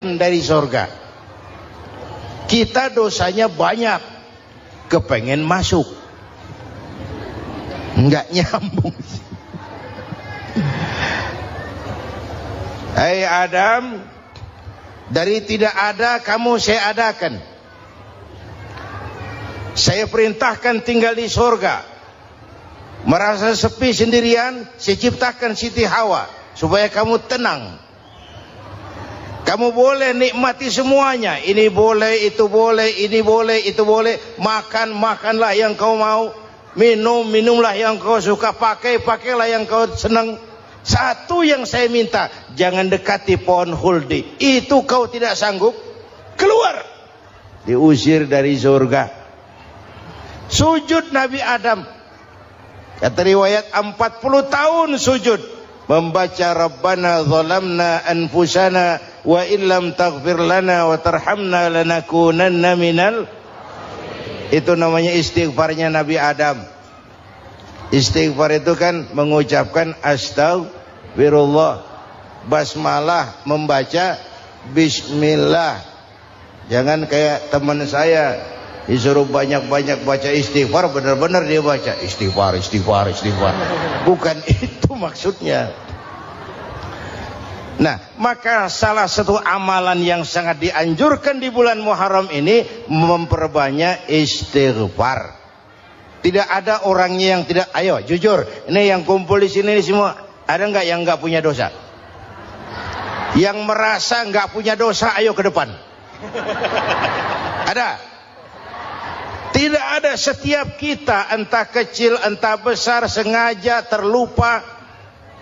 dari surga. Kita dosanya banyak, kepengen masuk, nggak nyambung. Hai Adam, dari tidak ada kamu saya adakan. Saya perintahkan tinggal di surga. Merasa sepi sendirian, saya ciptakan Siti Hawa supaya kamu tenang. Kamu boleh nikmati semuanya. Ini boleh, itu boleh, ini boleh, itu boleh. Makan, makanlah yang kau mau. Minum, minumlah yang kau suka. Pakai, pakailah yang kau senang. Satu yang saya minta, jangan dekati pohon huldi. Itu kau tidak sanggup, keluar. Diusir dari surga. Sujud Nabi Adam, kata riwayat 40 tahun sujud, membaca Rabbana zalamna anfusana wa illam taghfir lana wa tarhamna lanakunanna minal. Itu namanya istighfarnya Nabi Adam. Istighfar itu kan mengucapkan astagfirullah, basmalah, membaca bismillah. Jangan kayak teman saya disuruh banyak-banyak baca istighfar, benar-benar dia baca istighfar, istighfar, istighfar. Bukan itu maksudnya. Nah, maka salah satu amalan yang sangat dianjurkan di bulan Muharram ini memperbanyak istighfar. Tidak ada orangnya yang tidak. Ayo jujur, ini yang kumpul di sini semua, ada nggak yang nggak punya dosa? Yang merasa nggak punya dosa, ayo ke depan. Ada? Tidak ada. Setiap kita, entah kecil entah besar, sengaja terlupa,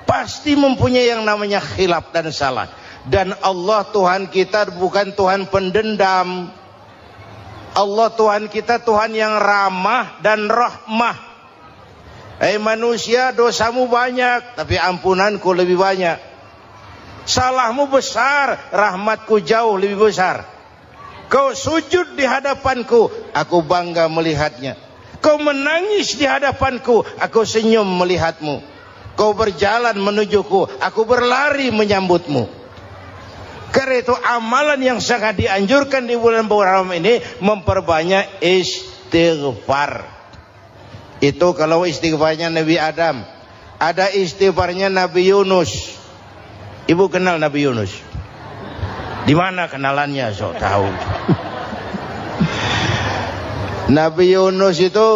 pasti mempunyai yang namanya khilaf dan salah. Dan Allah Tuhan kita bukan Tuhan pendendam. Allah Tuhan kita Tuhan yang ramah dan rahmah. Hei manusia, dosamu banyak, tapi ampunanku lebih banyak. Salahmu besar, rahmatku jauh lebih besar. Kau sujud di hadapanku, aku bangga melihatnya. Kau menangis di hadapanku, aku senyum melihatmu. Kau berjalan menujuku, aku berlari menyambutmu. Karena itu amalan yang sangat dianjurkan di bulan Muharram ini memperbanyak istighfar. Itu kalau istighfarnya Nabi Adam. Ada istighfarnya Nabi Yunus. Ibu kenal Nabi Yunus? Di mana kenalannya? Sok tahu. Nabi Yunus itu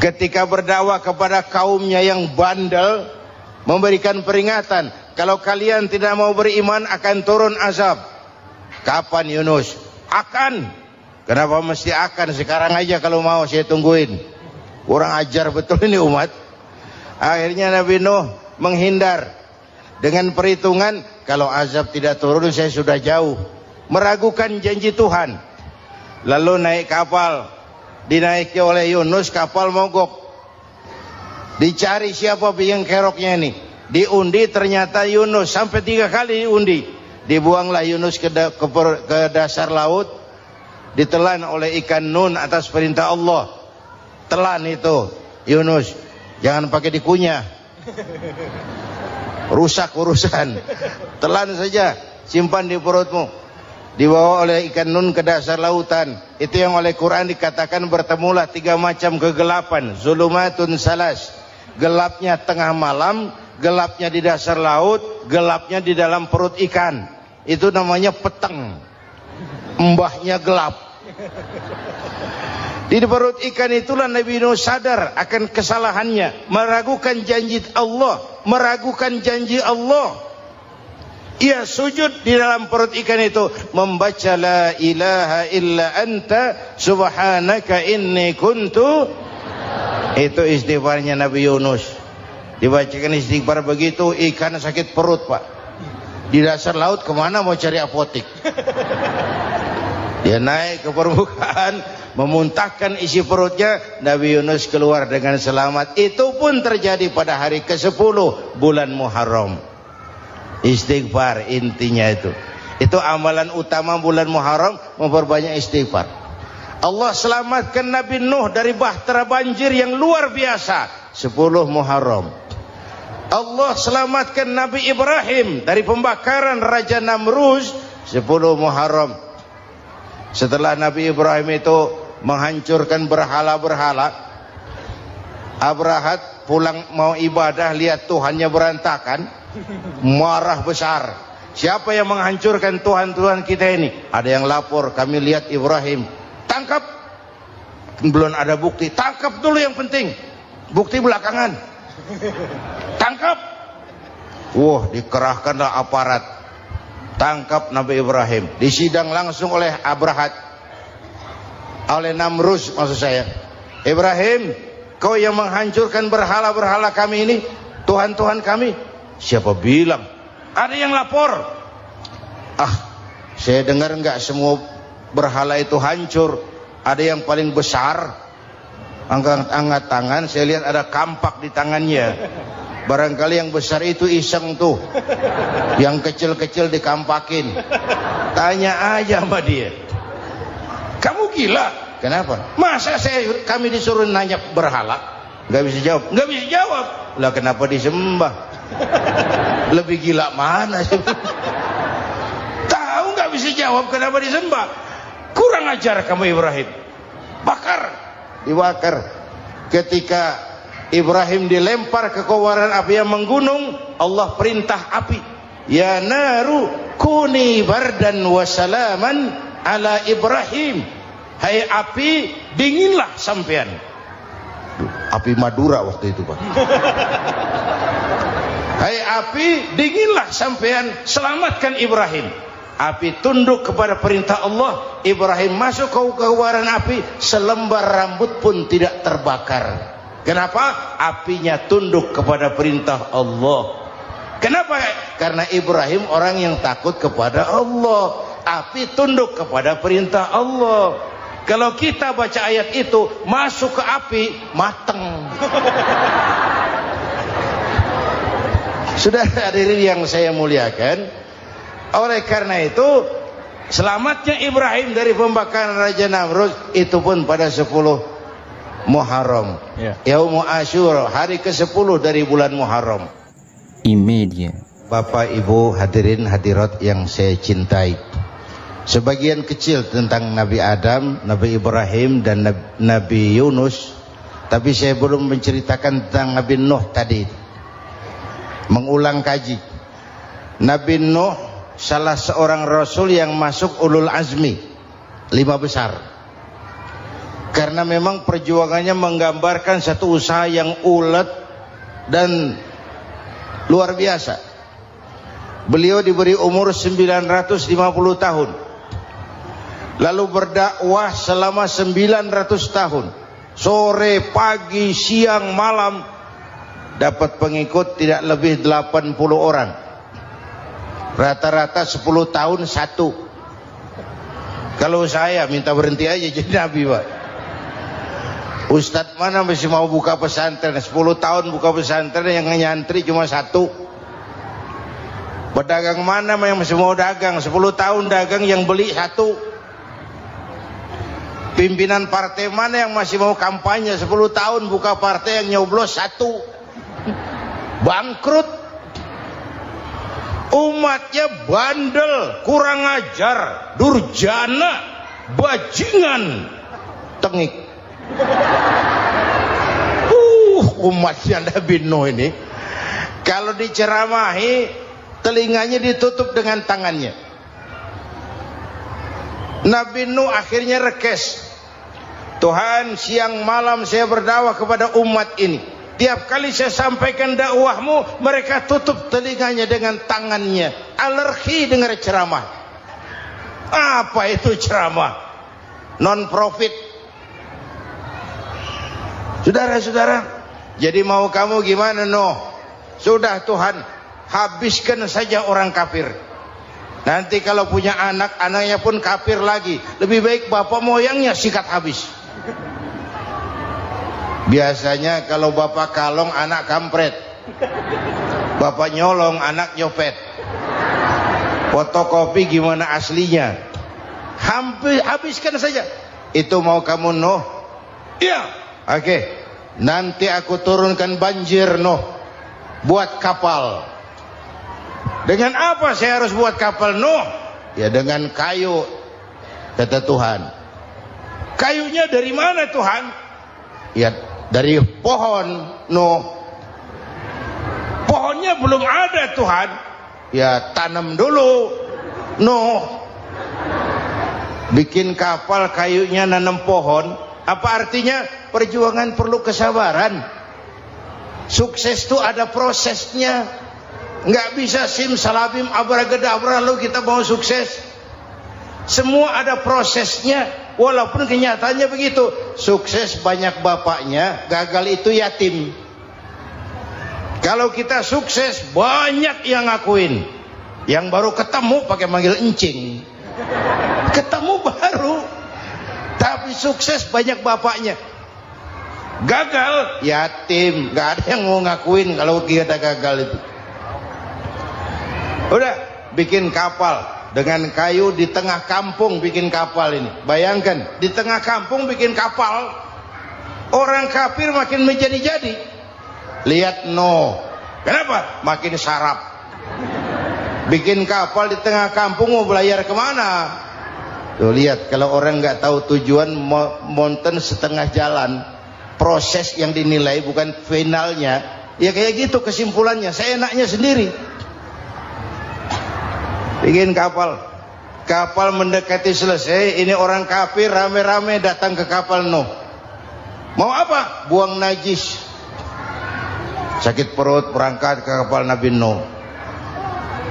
ketika berdakwah kepada kaumnya yang bandel, memberikan peringatan, kalau kalian tidak mau beriman akan turun azab. Kapan Yunus? Akan. Kenapa mesti akan? Sekarang aja kalau mau saya tungguin. Kurang ajar betul ini umat. Akhirnya Nabi Nuh menghindar dengan perhitungan, kalau azab tidak turun saya sudah jauh. Meragukan janji Tuhan. Lalu naik kapal, dinaiki oleh Yunus, kapal mogok. Dicari siapa biang keroknya ini. Diundi, ternyata Yunus. Sampai 3 kali diundi. Dibuanglah Yunus ke dasar laut. Ditelan oleh ikan nun atas perintah Allah. Telan itu Yunus. Jangan pakai dikunyah, rusak urusan. Telan saja, simpan di perutmu. Dibawa oleh ikan nun ke dasar lautan. Itu yang oleh Quran dikatakan bertemulah 3 macam kegelapan. Zulumatun salas. Gelapnya tengah malam, gelapnya di dasar laut, gelapnya di dalam perut ikan. Itu namanya peteng. Mbahnya gelap. Di perut ikan itulah Nabi Nuh sadar akan kesalahannya, meragukan janji Allah, meragukan janji Allah. Ia sujud di dalam perut ikan itu, membaca la ilaha illa anta subhanaka inni kuntu. Itu istighfarnya Nabi Yunus. Dibacakan istighfar begitu, ikan sakit perut pak. Di dasar laut kemana mau cari apotik? Dia naik ke permukaan, memuntahkan isi perutnya. Nabi Yunus keluar dengan selamat. Itu pun terjadi pada hari ke-10 bulan Muharram. Istighfar intinya itu. Itu amalan utama bulan Muharram, memperbanyak istighfar. Allah selamatkan Nabi Nuh dari bahtera banjir yang luar biasa 10 Muharram. Allah selamatkan Nabi Ibrahim dari pembakaran Raja Namrus 10 Muharram. Setelah Nabi Ibrahim itu menghancurkan berhala-berhala, Abrahat pulang mau ibadah, lihat Tuhannya berantakan, marah besar. Siapa yang menghancurkan Tuhan-Tuhan kita ini? Ada yang lapor, kami lihat Ibrahim. Tangkap. Belum ada bukti, tangkap dulu yang penting, bukti belakangan. Tangkap. Wah, dikerahkanlah aparat, tangkap Nabi Ibrahim, disidang langsung oleh Abrahat, oleh Namrus maksud saya. Ibrahim, kau yang menghancurkan berhala-berhala kami ini, Tuhan-Tuhan kami. Siapa bilang? Ada yang lapor. Saya dengar enggak semua berhala itu hancur, ada yang paling besar. Angkat tangan, saya lihat ada kampak di tangannya. Barangkali yang besar itu iseng tuh, yang kecil-kecil dikampakin. Tanya aja sama dia, kamu gila? Kenapa? Masa kami disuruh nanya berhala? Nggak bisa jawab. Nggak bisa jawab. Lah kenapa disembah? Lebih gila mana sih? Tahu nggak bisa jawab kenapa disembah? Kurang ajar kamu Ibrahim. Dibakar. Ketika Ibrahim dilempar ke kobaran api yang menggunung, Allah perintah api, ya naru kuni bardan wa salaman ala Ibrahim. Hai api, dinginlah sampean. Api Madura waktu itu, Pak. Hai api, dinginlah sampean, selamatkan Ibrahim. Api tunduk kepada perintah Allah. Ibrahim masuk ke kobaran api, selembar rambut pun tidak terbakar. Kenapa? Apinya tunduk kepada perintah Allah. Kenapa? Karena Ibrahim orang yang takut kepada Allah. Api tunduk kepada perintah Allah. Kalau kita baca ayat itu, masuk ke api, mateng. Sudah hadirin yang saya muliakan, oleh karena itu selamatnya Ibrahim dari pembakaran Raja Namrud itu pun pada 10 Muharram, Yaumul Asyura, hari ke-10 dari bulan Muharram. Imedia. Bapak Ibu hadirin hadirat yang saya cintai, sebagian kecil tentang Nabi Adam, Nabi Ibrahim dan Nabi Yunus, tapi saya belum menceritakan tentang Nabi Nuh tadi. Mengulang kaji, Nabi Nuh salah seorang rasul yang masuk ulul azmi 5 besar, karena memang perjuangannya menggambarkan satu usaha yang ulet dan luar biasa. Beliau diberi umur 950 tahun, lalu berdakwah selama 900 tahun, sore, pagi, siang, malam, dapat pengikut tidak lebih 80 orang. Rata-rata 10 tahun satu. Kalau saya minta berhenti aja jadi nabi, Pak. Ustadz mana masih mau buka pesantren? 10 tahun buka pesantren, yang nyantri cuma 1. Pedagang mana yang masih mau dagang? 10 tahun dagang, yang beli 1. Pimpinan partai mana yang masih mau kampanye? 10 tahun buka partai, yang nyoblos 1. Bangkrut. Umatnya bandel, kurang ajar, durjana, bajingan, tengik. Umatnya Nabi Nuh ini kalau diceramahi, telinganya ditutup dengan tangannya. Nabi Nuh akhirnya rekes, Tuhan, siang malam saya berdakwah kepada umat ini. Tiap kali saya sampaikan dakwahmu, mereka tutup telinganya dengan tangannya. Alergi dengar ceramah. Apa itu ceramah? Non profit. Saudara-saudara, jadi mau kamu gimana, Nuh? Sudah Tuhan, habiskan saja orang kafir. Nanti kalau punya anak, anaknya pun kafir lagi. Lebih baik bapak moyangnya sikat habis. Biasanya kalau bapak kalong, anak kampret. Bapak nyolong, anak nyopet. Fotokopi gimana aslinya? Hampir habiskan saja. Itu mau kamu, Nuh? Iya. Oke. Nanti aku turunkan banjir, Nuh. buat kapal. Dengan apa saya harus buat kapal Nuh? Ya dengan kayu, kata Tuhan. Kayunya dari mana Tuhan? Ya dari pohon Nuh. Pohonnya belum ada Tuhan. Ya tanam dulu Nuh. Bikin kapal, kayunya, nanam pohon. Apa artinya? Perjuangan perlu kesabaran. Sukses itu ada prosesnya. Nggak bisa simsalabim abracadabra lalu kita mau sukses. Semua ada prosesnya. Walaupun kenyataannya begitu. Sukses banyak bapaknya, gagal itu yatim. Kalau kita sukses banyak yang ngakuin. Yang baru ketemu pakai manggil encing. Ketemu baru. Tapi sukses banyak bapaknya. Gagal yatim, nggak ada yang mau ngakuin kalau kita gagal itu. Udah bikin kapal dengan kayu di tengah kampung, bikin kapal ini. Bayangkan di tengah kampung bikin kapal. Orang kafir makin menjadi-jadi. Lihat Nuh, kenapa? Makin sarap. Bikin kapal di tengah kampung, mau belayar kemana? Tuh lihat, kalau orang nggak tahu tujuan, mountain setengah jalan. Proses yang dinilai bukan finalnya. Ya kayak gitu kesimpulannya. Saya enaknya sendiri. Bikin kapal. Kapal mendekati selesai. Ini orang kafir rame-rame datang ke kapal Nuh. Mau apa? Buang najis. Sakit perut berangkat ke kapal Nabi Nuh.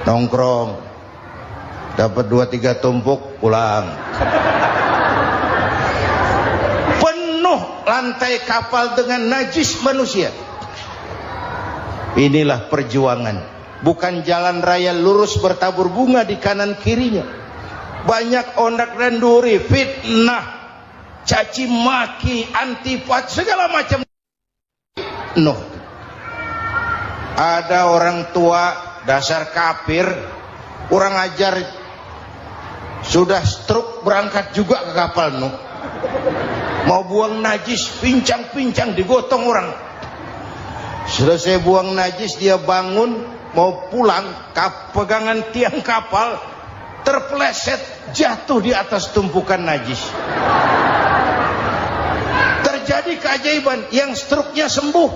Nongkrong. Dapat 2-3 tumpuk pulang. Lantai kapal dengan najis manusia. Inilah perjuangan. Bukan jalan raya lurus bertabur bunga di kanan kirinya. Banyak ondak dan duri, fitnah, caci maki, antipat, segala macam. Nuh. Ada orang tua dasar kafir, kurang ajar, sudah stroke berangkat juga ke kapal Nuh. Mau buang najis, pincang-pincang digotong orang. Selesai buang najis, dia bangun mau pulang, pegangan tiang kapal terpeleset, jatuh di atas tumpukan najis. Terjadi keajaiban, yang struknya sembuh,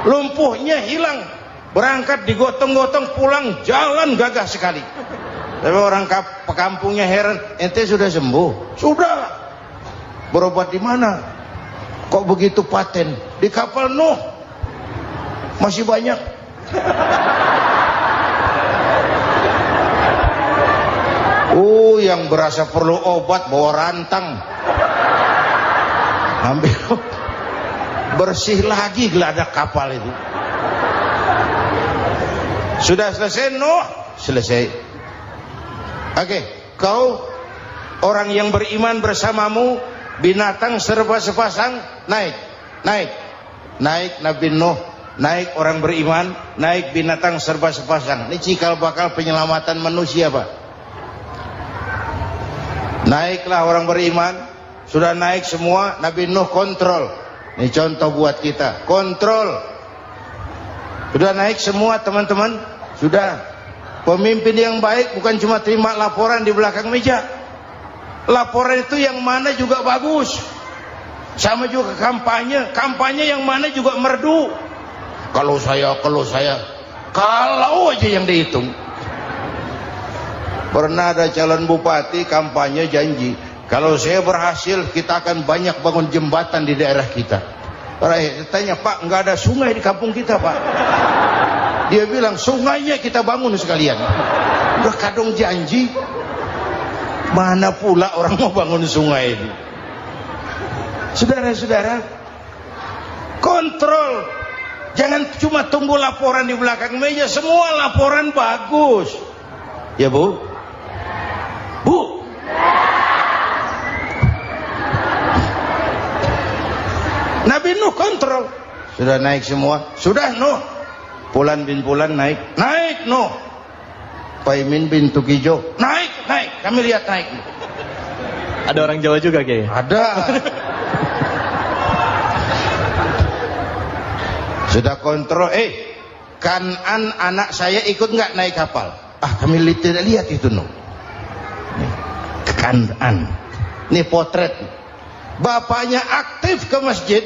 lumpuhnya hilang, berangkat digotong-gotong pulang, jalan gagah sekali. Tapi orang kampungnya heran, ente sudah sembuh? Sudah. Berobat di mana? Kok begitu paten? Di kapal Nuh. Masih banyak. Yang berasa perlu obat bawa rantang. Ambil. Bersih lagi geladak kapal itu. Sudah selesai Nuh? Selesai. Oke, kau orang yang beriman bersamamu, binatang serba sepasang, naik Nabi Nuh, naik orang beriman, naik binatang serba sepasang. Ini cikal bakal penyelamatan manusia, Pak. Naiklah orang beriman, sudah naik semua, Nabi Nuh kontrol. Ini contoh buat kita, kontrol. Sudah naik semua teman-teman, sudah. Pemimpin yang baik bukan cuma terima laporan di belakang meja. Laporan itu yang mana juga bagus. Sama juga kampanye. Kampanye yang mana juga merdu. Kalau aja yang dihitung. Pernah ada calon bupati kampanye janji, kalau saya berhasil kita akan banyak bangun jembatan di daerah kita. Rakyat tanya, Pak, nggak ada sungai di kampung kita, Pak. Dia bilang, sungainya kita bangun sekalian. Udah kadung janji. Mana pula orang mau bangun sungai itu. Saudara-saudara, kontrol. Jangan cuma tunggu laporan di belakang meja. Semua laporan bagus. Ya Bu? Bu? Nabi Nuh kontrol. Sudah naik semua? Sudah Nuh. Pulan bin Pulan naik Nuh. Paimin bin Tukijo naik. Kami lihat naik. Ada orang Jawa juga, Kiai? Ada. Sudah kontrol, Kan'an anak saya ikut nggak naik kapal? Ah, kami tidak lihat itu no. Kan'an, ini potret. Bapaknya aktif ke masjid,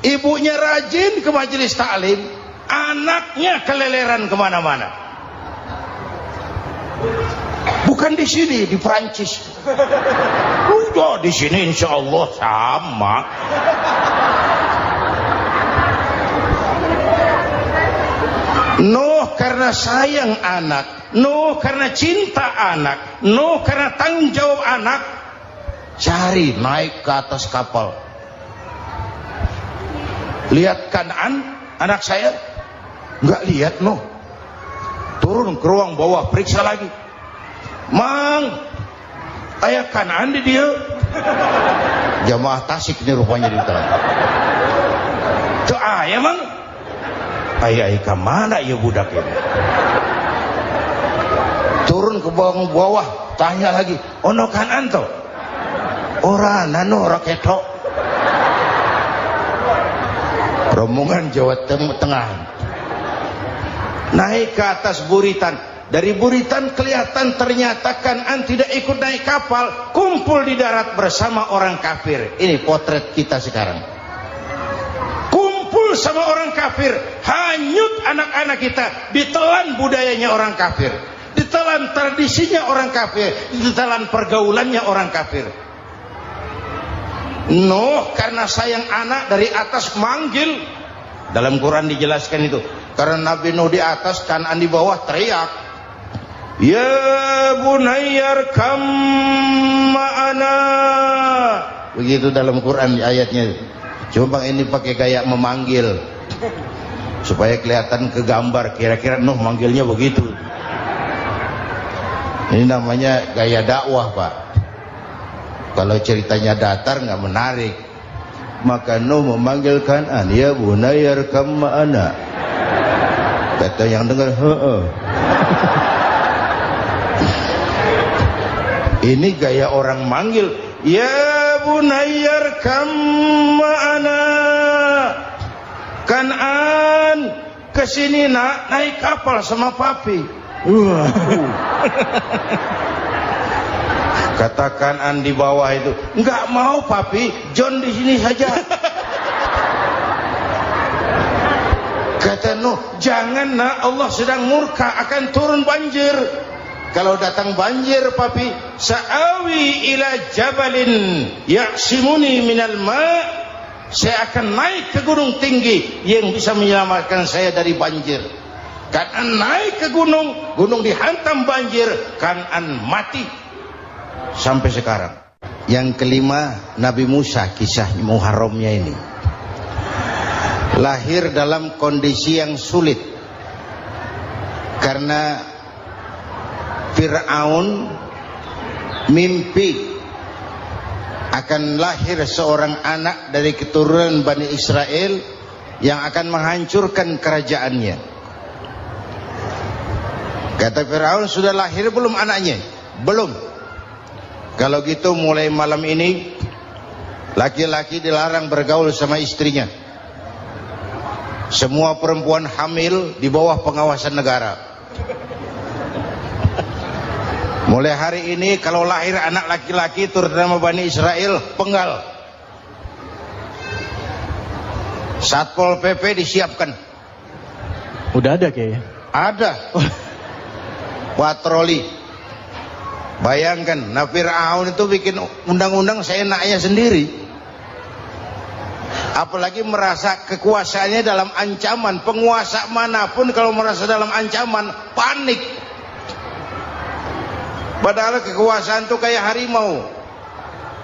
ibunya rajin ke majelis taklim, anaknya keleleran kemana-mana. Bukan di sini, di Prancis. Udah di sini insya Allah sama. Nuh karena sayang anak, Nuh karena cinta anak, Nuh karena tanggung jawab anak, cari naik ke atas kapal. Lihat Kan'an anak saya? Nggak lihat Nuh. Turun ke ruang bawah, periksa lagi. Mang, ayah Kan'an di dia. Jamaah Tasik ini rupanya di dalam. Tuh ayah mang. Ayah ke mana ya budak ini? Turun ke bawah, tanya lagi. Ono Kan'an toh? Ora nano ora ketok. Rombongan Jawa Tengah. Naik ke atas buritan. Dari buritan kelihatan ternyata Kan'an tidak ikut naik kapal, kumpul di darat bersama orang kafir. Ini potret kita sekarang. Kumpul sama orang kafir, hanyut anak-anak kita, ditelan budayanya orang kafir, ditelan tradisinya orang kafir, ditelan pergaulannya orang kafir. Nuh karena sayang anak dari atas manggil. Dalam Quran dijelaskan itu. Karena Nabi Nuh di atas, Kan'an di bawah, teriak. Ya bunayyar kam ma'ana. Begitu dalam Quran ayatnya. Coba ini pakai gaya memanggil supaya kelihatan kegambar, kira-kira Nuh manggilnya begitu. Ini namanya gaya dakwah, Pak. Kalau ceritanya datar nggak menarik. Maka Nuh memanggil Kan'an, ya bunayyar kam ma'ana. Kata yang dengar, heeh. Ini gaya orang manggil. Ya bunayyar kam ma'ana. Kan'an, kesini nak, naik kapal sama papi. Kata Kan'an di bawah itu, enggak mau papi, John di sini saja. Kata Nuh, jangan nak, Allah sedang murka, akan turun banjir. Kalau datang banjir papi, sa'awi ila jabalin ya'simuni minal ma', saya akan naik ke gunung tinggi yang bisa menyelamatkan saya dari banjir. Kan'an naik ke gunung, gunung dihantam banjir, Kan'an mati sampai sekarang. Yang kelima, Nabi Musa, kisah Muharramnya ini. Lahir dalam kondisi yang sulit karena Fir'aun mimpi akan lahir seorang anak dari keturunan Bani Israel yang akan menghancurkan kerajaannya. Kata Fir'aun, sudah lahir belum anaknya? Belum. Kalau gitu mulai malam ini laki-laki dilarang bergaul sama istrinya. Semua perempuan hamil di bawah pengawasan negara. Mulai hari ini kalau lahir anak laki-laki terutama Bani Israel, penggal. Satpol PP disiapkan. Udah ada kayaknya. Ada. Patroli. Bayangkan, nah Fir'aun itu bikin undang-undang seenaknya sendiri. Apalagi merasa kekuasaannya dalam ancaman. Penguasa manapun kalau merasa dalam ancaman, panik. Padahal kekuasaan itu kayak harimau.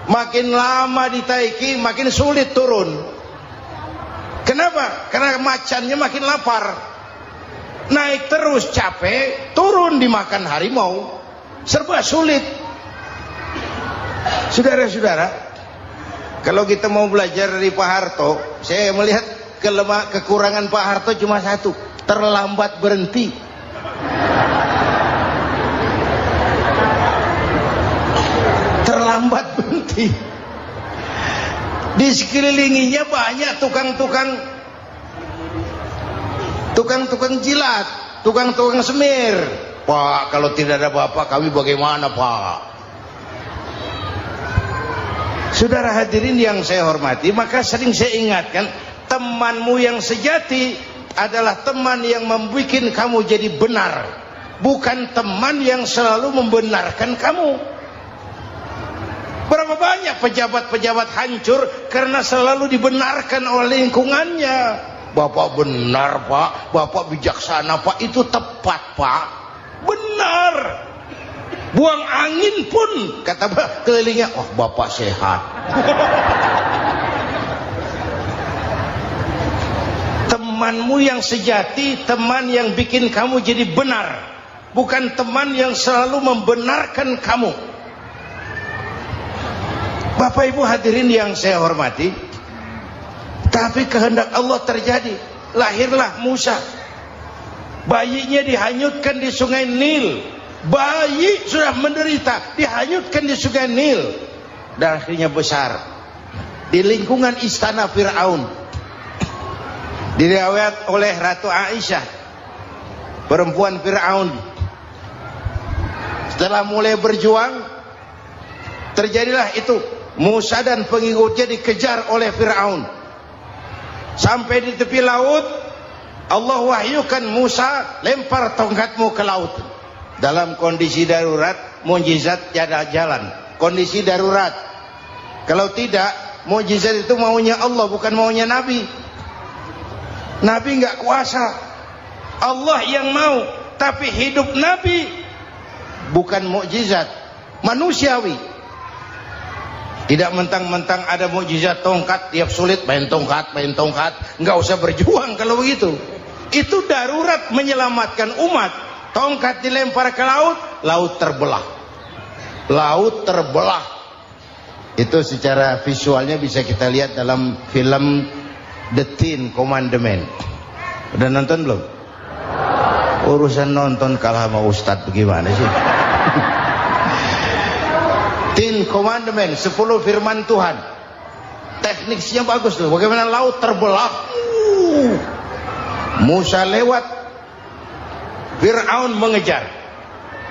Makin lama ditaiki, makin sulit turun. Kenapa? Karena macannya makin lapar. Naik terus capek, turun dimakan harimau. Serba sulit. Saudara-saudara, kalau kita mau belajar dari Pak Harto, saya melihat kekurangan Pak Harto cuma satu, terlambat berhenti. Terlambat berhenti. Di sekelilinginya banyak tukang-tukang tukang-tukang jilat, tukang-tukang semir. Pak, kalau tidak ada bapak kami bagaimana, Pak? Saudara hadirin yang saya hormati, maka sering saya ingatkan, temanmu yang sejati adalah teman yang membuat kamu jadi benar, bukan teman yang selalu membenarkan kamu. Berapa banyak pejabat-pejabat hancur karena selalu dibenarkan oleh lingkungannya. Bapak benar, Pak. Bapak bijaksana, Pak. Itu tepat, Pak. Benar. Buang angin pun kata kelilingnya, oh Bapak sehat. Temanmu yang sejati, teman yang bikin kamu jadi benar, bukan teman yang selalu membenarkan kamu. Bapak Ibu hadirin yang saya hormati, tapi kehendak Allah terjadi. Lahirlah Musa. Bayinya dihanyutkan di sungai Nil. Bayi sudah menderita, dihanyutkan di sungai Nil. Dan akhirnya besar di lingkungan istana Fir'aun. Diriwayat oleh Ratu Aisyah, perempuan Fir'aun, setelah mulai berjuang, terjadilah itu. Musa dan pengikutnya dikejar oleh Fir'aun. Sampai di tepi laut, Allah wahyukan Musa, lempar tongkatmu ke laut. Dalam kondisi darurat, mukjizat tiada jalan. Kondisi darurat. Kalau tidak, mukjizat itu maunya Allah, bukan maunya Nabi. Nabi nggak kuasa, Allah yang mau. Tapi hidup Nabi bukan mukjizat, manusiawi. Tidak mentang-mentang ada mukjizat tongkat, tiap sulit main tongkat, nggak usah berjuang kalau begitu. Itu darurat menyelamatkan umat. Tongkat dilempar ke laut, laut terbelah. Laut terbelah. Itu secara visualnya bisa kita lihat dalam film The Ten Commandments. Udah nonton belum? Urusan nonton kalah sama Ustadz bagaimana sih? Ten Commandments, 10 firman Tuhan. Tekniknya bagus tuh. Bagaimana laut terbelah. Musa lewat, Fir'aun mengejar.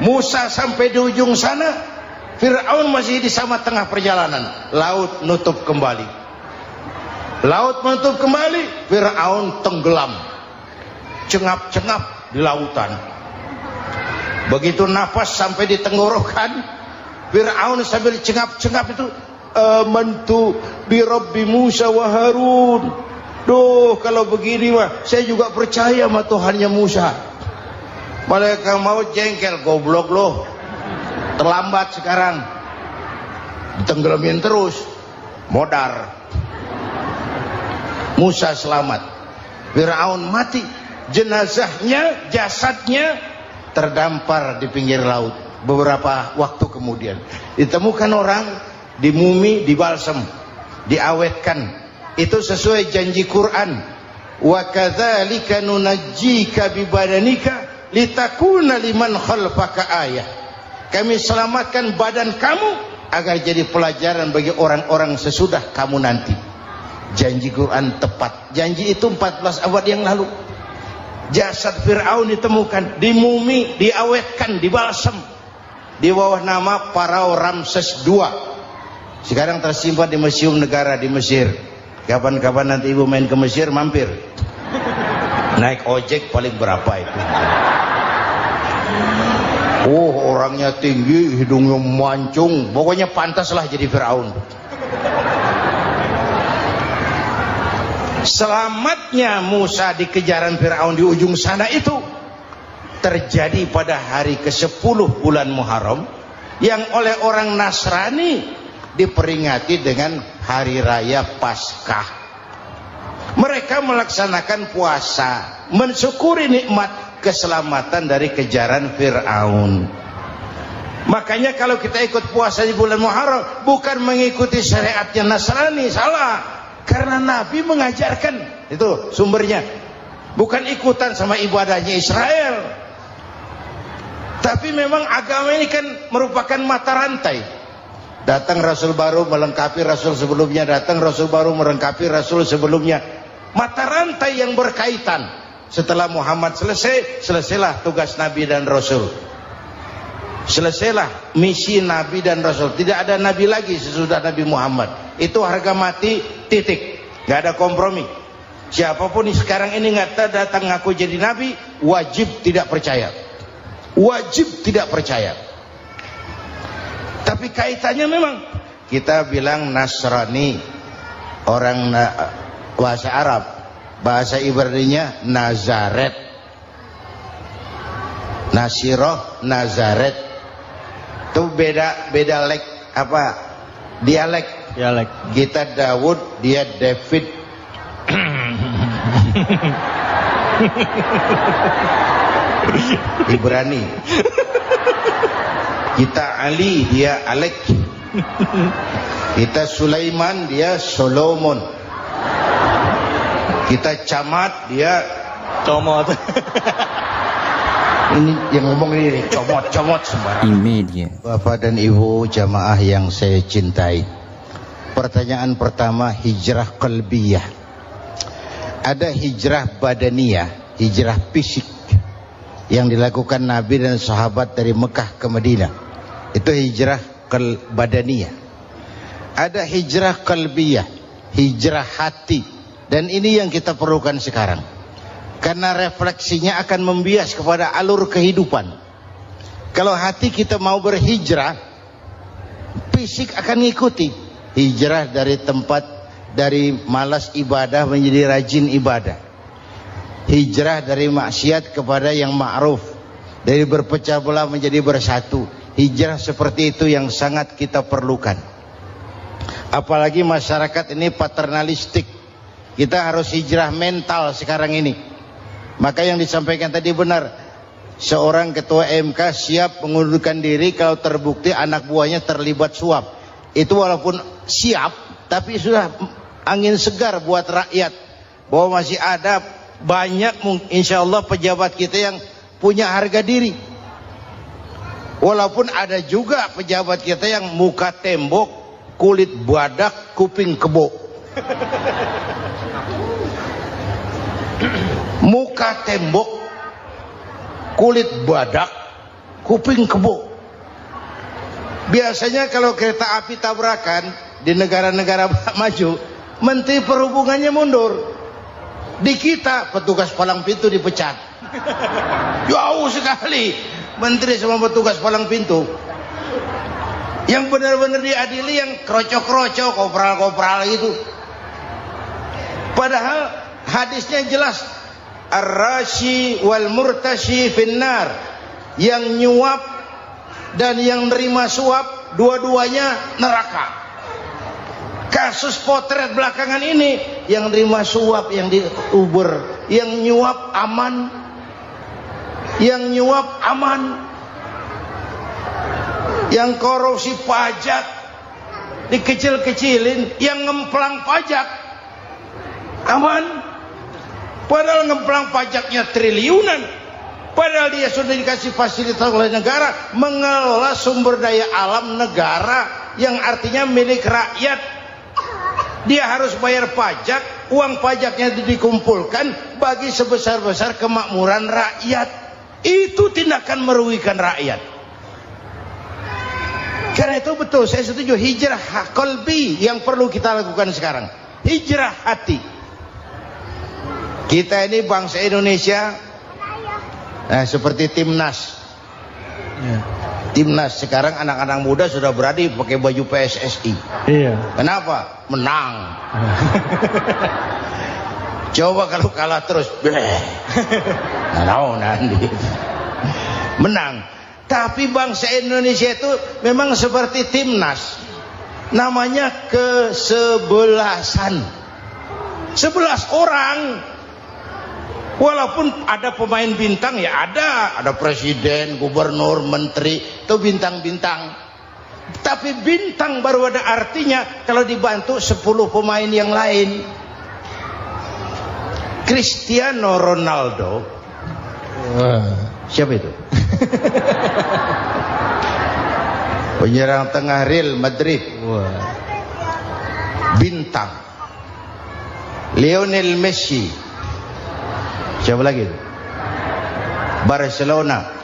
Musa sampai di ujung sana, Fir'aun masih di sama tengah perjalanan. Laut nutup kembali. Laut menutup kembali, Fir'aun tenggelam. Cengap-cengap di lautan. Begitu nafas sampai di tenggorokan, Fir'aun sambil cengap-cengap itu, amantu bi Rabbi Musa wa Harun. Duh, kalau begini mah saya juga percaya sama Tuhannya Musa. Malaikat maut jengkel, goblok loh. Terlambat sekarang. Ditenggelamin terus. Modar. Musa selamat. Fir'aun mati. Jenazahnya, jasadnya terdampar di pinggir laut. Beberapa waktu kemudian ditemukan orang, dimumi, dibalsem, diawetkan. Itu sesuai janji Quran. Wa kadzalika nunajjika bi badanika litakuna liman khalfaka ayah. Kami selamatkan badan kamu agar jadi pelajaran bagi orang-orang sesudah kamu nanti. Janji Quran tepat. Janji itu 14 abad yang lalu. Jasad Fir'aun ditemukan, dimumi, diawetkan, dibalsem di bawah nama Farao Ramses II. Sekarang tersimpan di Museum Negara di Mesir. Kapan-kapan nanti ibu main ke Mesir, mampir. Naik ojek paling berapa itu? Oh, orangnya tinggi, hidungnya mancung, pokoknya pantaslah jadi Fir'aun. Selamatnya Musa di kejaran Fir'aun di ujung sana itu terjadi pada hari ke-10 bulan Muharram, yang oleh orang Nasrani diperingati dengan hari raya Paskah. Mereka melaksanakan puasa, mensyukuri nikmat keselamatan dari kejaran Fir'aun. Makanya kalau kita ikut puasa di bulan Muharram, bukan mengikuti syariatnya Nasrani, salah. Karena Nabi mengajarkan, itu sumbernya. Bukan ikutan sama ibadahnya Israel. Tapi memang agama ini kan merupakan mata rantai. Datang Rasul baru melengkapi Rasul sebelumnya, datang Rasul baru melengkapi Rasul sebelumnya. Mata rantai yang berkaitan. Setelah Muhammad selesai, selesailah tugas Nabi dan Rasul. Selesailah misi Nabi dan Rasul. Tidak ada Nabi lagi sesudah Nabi Muhammad. Itu harga mati, titik. Gak ada kompromi. Siapapun sekarang ini nggak datang ngaku jadi Nabi, wajib tidak percaya. Wajib tidak percaya. Tapi kaitannya memang kita bilang Nasrani, orang bahasa Arab, bahasa Ibraninya Nazaret, Nasiroh, Nazaret. Itu beda dialek. Kita Daud, dia David. Ibrani. Kita Ali, dia Alek. Kita Sulaiman, dia Solomon. Kita Camat, dia Comot. ini yang ngomong ini comot sembarang. Bapak dan Ibu jamaah yang saya cintai, pertanyaan pertama, hijrah qalbiyah. Ada hijrah badaniyah, hijrah fisik yang dilakukan Nabi dan sahabat dari Mekah ke Madinah. Itu hijrah badaniyah. Ada hijrah qalbiyah, hijrah hati. Dan ini yang kita perlukan sekarang. Karena refleksinya akan membias kepada alur kehidupan. Kalau hati kita mau berhijrah, fisik akan ngikuti. Hijrah dari tempat, dari malas ibadah menjadi rajin ibadah. Hijrah dari maksiat kepada yang ma'ruf, dari berpecah belah menjadi bersatu. Hijrah seperti itu yang sangat kita perlukan. Apalagi masyarakat ini paternalistik. Kita harus hijrah mental sekarang ini. Maka yang disampaikan tadi benar. Seorang ketua MK siap mengundurkan diri kalau terbukti anak buahnya terlibat suap. Itu walaupun siap, tapi sudah angin segar buat rakyat. Bahwa masih ada banyak insya Allah pejabat kita yang punya harga diri. Walaupun ada juga pejabat kita yang muka tembok, kulit badak, kuping kebo. Muka tembok, kulit badak, kuping kebo. Biasanya kalau kereta api tabrakan di negara-negara maju, Menteri Perhubungannya mundur. Di kita petugas palang pintu dipecat. Jauh sekali menteri sama petugas palang pintu. Yang benar-benar diadili yang krocok-krocok, kopral-kopral gitu. Padahal hadisnya jelas, ar-rashi wal murtashi finnar. Yang nyuap dan yang nerima suap, dua-duanya neraka. Kasus potret belakangan ini, yang nerima suap, yang diuber, yang nyuap aman, yang nyuap aman, yang korupsi pajak dikecil-kecilin, yang ngemplang pajak aman. Padahal ngemplang pajaknya triliunan. Padahal dia sudah dikasih fasilitas oleh negara mengelola sumber daya alam negara yang artinya milik rakyat. Dia harus bayar pajak, uang pajaknya dikumpulkan bagi sebesar-besar kemakmuran rakyat. Itu tindakan merugikan rakyat. Karena itu betul, saya setuju, hijrah qalbi yang perlu kita lakukan sekarang. Hijrah hati. Kita ini bangsa Indonesia, seperti timnas. Timnas sekarang anak-anak muda sudah berani pakai baju PSSI. Iya. Kenapa? Menang. Coba kalau kalah terus, nanti menang. Tapi bangsa Indonesia itu memang seperti timnas. Namanya kesebelasan. 11 orang. Walaupun ada pemain bintang, ya ada presiden, gubernur, menteri, itu bintang-bintang. Tapi bintang baru ada artinya kalau dibantu 10 pemain yang lain. Cristiano Ronaldo, siapa itu? Penyerang tengah Real Madrid, bintang. Lionel Messi, Siapa lagi? Barcelona.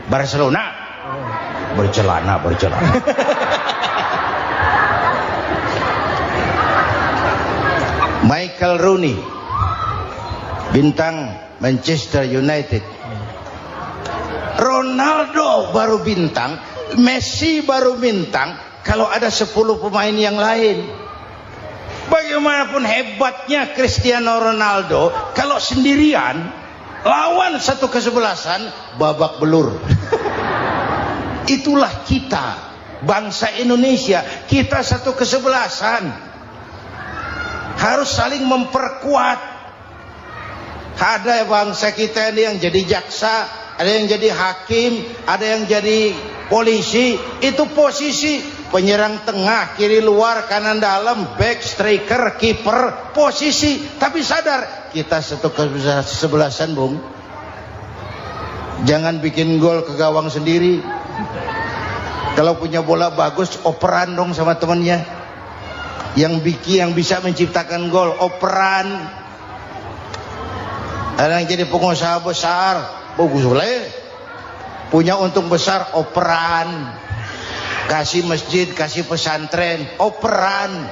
Bercelana. Michael Rooney, bintang Manchester United. Ronaldo baru bintang, Messi baru bintang kalau ada 10 pemain yang lain. Bagaimanapun hebatnya Cristiano Ronaldo, kalau sendirian lawan satu kesebelasan, babak belur. Itulah kita, bangsa Indonesia. Kita satu kesebelasan, harus saling memperkuat. Ada bangsa kita ini yang jadi jaksa, ada yang jadi hakim, ada yang jadi polisi. Itu posisi penyerang tengah, kiri luar, kanan dalam, back, striker, kiper, posisi. Tapi sadar kita satu kesebelasan, Bung. Jangan bikin gol ke gawang sendiri. Kalau punya bola bagus, operan dong sama temannya. Yang bisa menciptakan gol, operan. Ada yang jadi pengusaha besar, bagus boleh. Punya untung besar, operan. Kasih masjid, kasih pesantren, operan.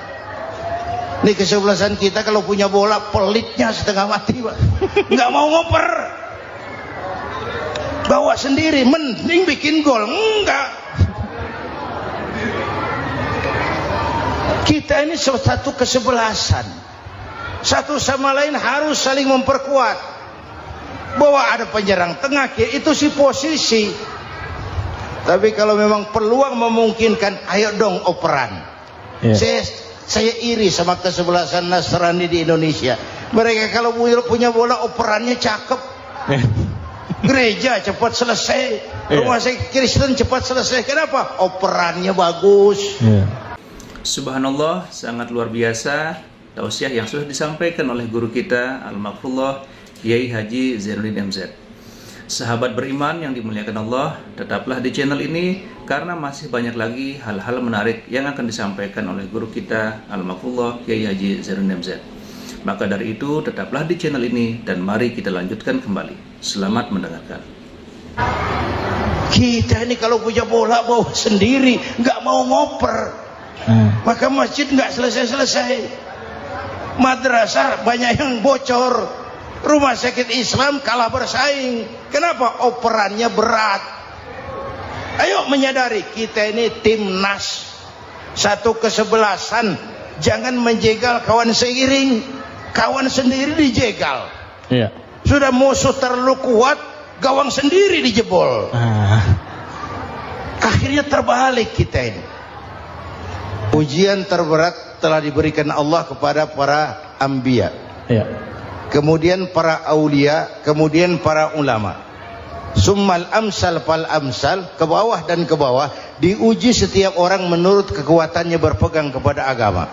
Ini kesebelasan kita kalau punya bola, pelitnya setengah mati, Pak. Nggak mau ngoper. Bawa sendiri, mending bikin gol. Enggak. Kita ini satu kesebelasan. Satu sama lain harus saling memperkuat. Bahwa ada penyerang tengah, itu si posisi. Tapi kalau memang peluang memungkinkan, ayo dong operan. Saya iri sama kesebelasan Nasrani di Indonesia. Mereka kalau punya bola, operannya cakep. Gereja cepat selesai, rumah sakit Kristen cepat selesai. Kenapa? Operannya bagus. Subhanallah, sangat luar biasa tausiah yang sudah disampaikan oleh guru kita Al-Maghfurullah Kiai Haji Zainuddin MZ. Sahabat beriman yang dimuliakan Allah, tetaplah di channel ini karena masih banyak lagi hal-hal menarik yang akan disampaikan oleh guru kita Al-Maghfurullah Kiai Haji Zainuddin MZ. Maka dari itu tetaplah di channel ini dan mari kita lanjutkan kembali. Selamat mendengarkan. Kita ini kalau punya bola bawa sendiri, nggak mau ngoper. Maka masjid nggak selesai-selesai, madrasah banyak yang bocor, rumah sakit Islam kalah bersaing. Kenapa? Operannya berat. Ayo menyadari kita ini timnas, satu kesebelasan. Jangan menjegal kawan seiring, kawan sendiri dijegal. Sudah musuh terlalu kuat, gawang sendiri dijebol. Akhirnya terbalik kita ini. Ujian terberat telah diberikan Allah kepada para anbiya, kemudian para aulia, kemudian para ulama. Summal amsal fal amsal, ke bawah dan ke bawah, diuji setiap orang menurut kekuatannya berpegang kepada agama.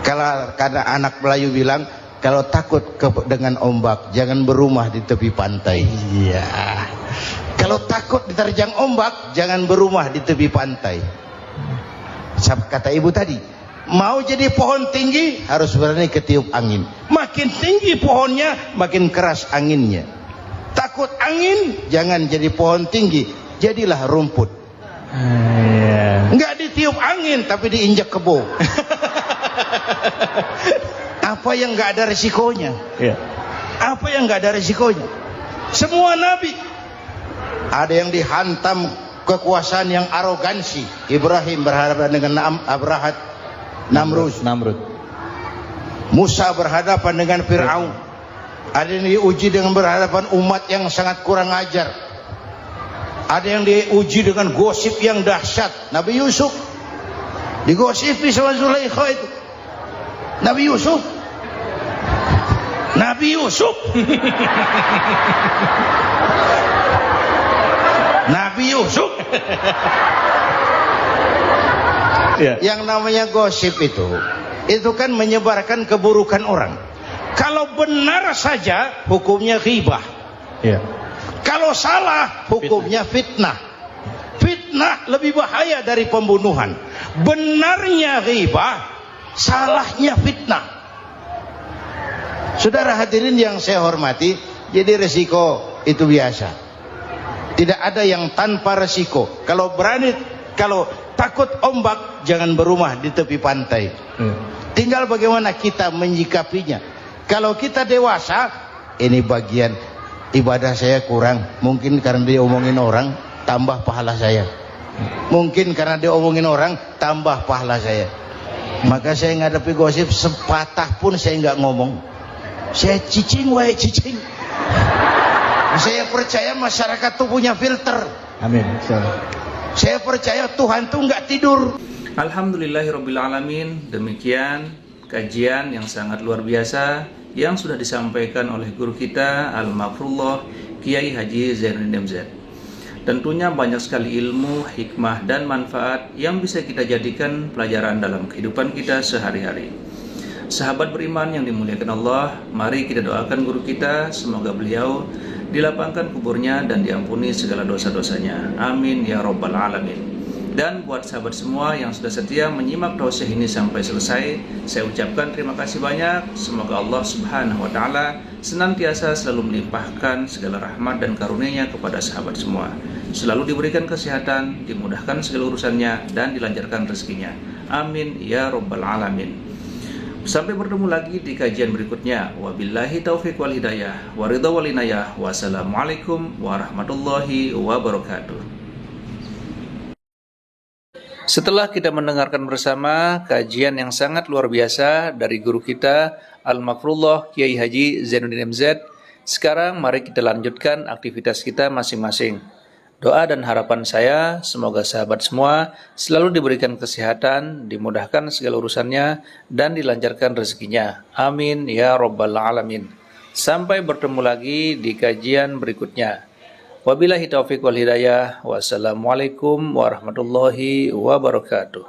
Kalau karena anak Melayu bilang, kalau takut dengan ombak, jangan berumah di tepi pantai. Kalau takut diterjang ombak, jangan berumah di tepi pantai. Kata ibu tadi, mau jadi pohon tinggi harus berani ketiup angin. Makin tinggi pohonnya, makin keras anginnya. Takut angin, jangan jadi pohon tinggi, jadilah rumput. Enggak ditiup angin tapi diinjak kebo. Apa yang enggak ada resikonya? Apa yang enggak ada resikonya? Semua nabi ada yang dihantam kekuasaan yang arogansi. Ibrahim berhadapan dengan Namrud. Musa berhadapan dengan Fir'aun. Ada yang diuji dengan berhadapan umat yang sangat kurang ajar. Ada yang diuji dengan gosip yang dahsyat. Nabi Yusuf digosipi sama Zulaikha itu. Nabi Yusuf Nabi Yusuf. Yang namanya gosip itu kan menyebarkan keburukan orang. Kalau benar saja hukumnya ghibah. Kalau salah hukumnya fitnah. Fitnah lebih bahaya dari pembunuhan. Benarnya ghibah, salahnya fitnah. Saudara hadirin yang saya hormati, jadi resiko itu biasa. Tidak ada yang tanpa resiko. Kalau takut ombak, jangan berumah di tepi pantai. Tinggal bagaimana kita menyikapinya. Kalau kita dewasa, ini bagian ibadah saya kurang. Mungkin karena diomongin orang, tambah pahala saya. Mungkin karena diomongin orang, tambah pahala saya. Maka saya ngadapi gosip sepatah pun saya nggak ngomong. Saya cicing, wae cicing. Saya percaya masyarakat tuh punya filter. Amin. Saya percaya Tuhan tuh nggak tidur. Alhamdulillahirrabbilalamin. Demikian kajian yang sangat luar biasa yang sudah disampaikan oleh guru kita Al-Maghfurullah Kiai Haji Zainuddin MZ. Tentunya banyak sekali ilmu, hikmah dan manfaat yang bisa kita jadikan pelajaran dalam kehidupan kita sehari-hari. Sahabat beriman yang dimuliakan Allah, mari kita doakan guru kita, semoga beliau dilapangkan kuburnya dan diampuni segala dosa-dosanya. Amin ya rabbal alamin. Dan buat sahabat semua yang sudah setia menyimak tausiah ini sampai selesai, saya ucapkan terima kasih banyak. Semoga Allah Subhanahu wa taala senantiasa selalu melimpahkan segala rahmat dan karunia-Nya kepada sahabat semua. Selalu diberikan kesehatan, dimudahkan segala urusannya dan dilancarkan rezekinya. Amin ya rabbal alamin. Sampai bertemu lagi di kajian berikutnya. Wabillahi taufiq wal hidayah, waridha wal inayah. Wassalamualaikum warahmatullahi wabarakatuh. Setelah kita mendengarkan bersama kajian yang sangat luar biasa dari guru kita Al-Maghfurullah Kiai Haji Zainuddin MZ, sekarang mari kita lanjutkan aktivitas kita masing-masing. Doa dan harapan saya, semoga sahabat semua selalu diberikan kesehatan, dimudahkan segala urusannya, dan dilancarkan rezekinya. Amin ya rabbal alamin. Sampai bertemu lagi di kajian berikutnya. Wabillahi taufiq wal hidayah. Wassalamualaikum warahmatullahi wabarakatuh.